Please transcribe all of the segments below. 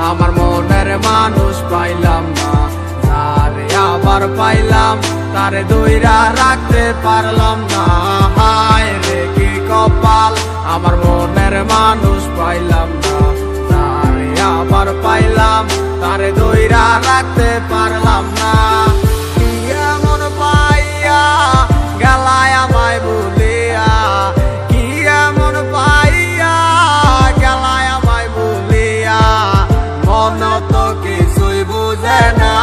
আমার মনের মানুষ পাইলাম না, তারে আবার পাইলাম, তারে ধইরা রাখতে পারলাম না। হায় রে কি কপাল, আমার মনের মানুষ পাইলাম না, তারে আবার পাইলাম, তারে ধইরা রাখতে পারলাম না। কি এমন পাইয়া গেলায় আমায় ভুলিয়া, কি এমন পাইয়া গেলায় আমায় ভুলিয়া, মন তো কিছুই বুঝে না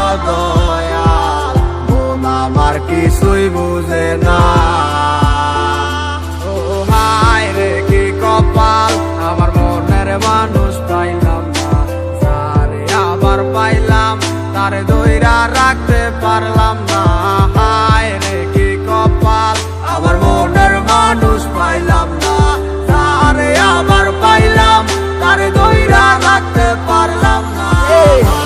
ও দয়াল, মন আমার কিছুই বুঝে না। ও হায় রে কি কপাল, আমার মনের মানুষ পাইলাম না, তারে আবার পাইলাম, তারে ধইরা রাখতে পারলাম না। হায় রে কি কপাল, আমার মনের মানুষ পাইলাম না, তারে আবার পাইলাম, তারে ধইরা রাখতে পারলাম না।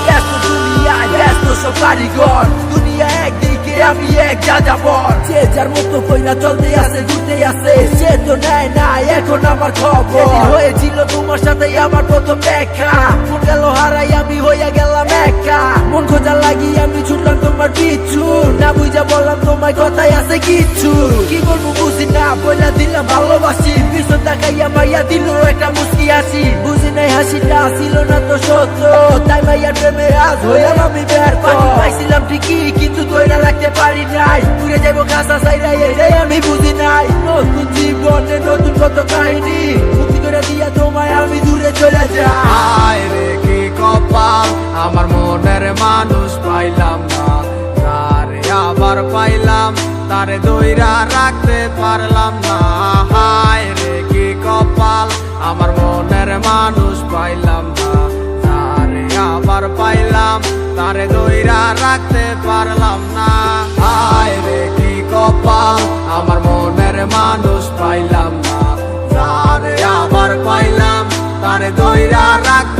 ব্যস্ত দুনিয়ায় ব্যস্ত সব কারিগর, দুনিয়া একদিকে আমি এক যাযাবর, যে যার মতো কইরা চলতে আছে ঘুরতে আছে, সে তো নেয় না এখন আমার খবর। হয়েছিল তোমার সাথে আমার প্রথম দেখা, মন গেল হারাই আমি হইয়া গেলাম একা, মন খোঁজা লাগি আমি ছুটলাম তোমার পিছু, না বুঝা বললাম তোমার কথাই আছে কিছু, কি বলবো বুঝি না বইলা দিলাম ভালোবাসি, পিছন তাকাইয়া মাইয়া দিল একটা মুস্কি হাসি, বুঝি নাই হাসিটা ছিল না তো সত্য, তাই মাইয়ার প্রেমে আজ হইলাম আমি ব্যর্থ। পাইছিলাম ঠিকই কিন্তু ধইরা রাখতে পারি নাই, উড়ে যাবো কাঁচা চাইরা এটাই আমি বুঝি নাই। নতুন জীবনে নতুন কত কাহিনী, মুক্তি করে দিয়া তোমায় আমি দূরে চলে যাই। হায় রে কি কপাল, আমার মনের মানুষ পাইলাম না, তারে আবার পাইলাম, তারে ধইরা রাখতে পারলাম না। হায় রে কি কপাল, আমার মনের মানুষ পাইলাম না, তারে আবার পাইলাম, তারে ধইরা রাখতে পারলাম না। হায় রে কি কপাল, আমার মনের মানুষ পাইলাম না, তারে আবার পাইলাম, তারে ধইরা রাখতে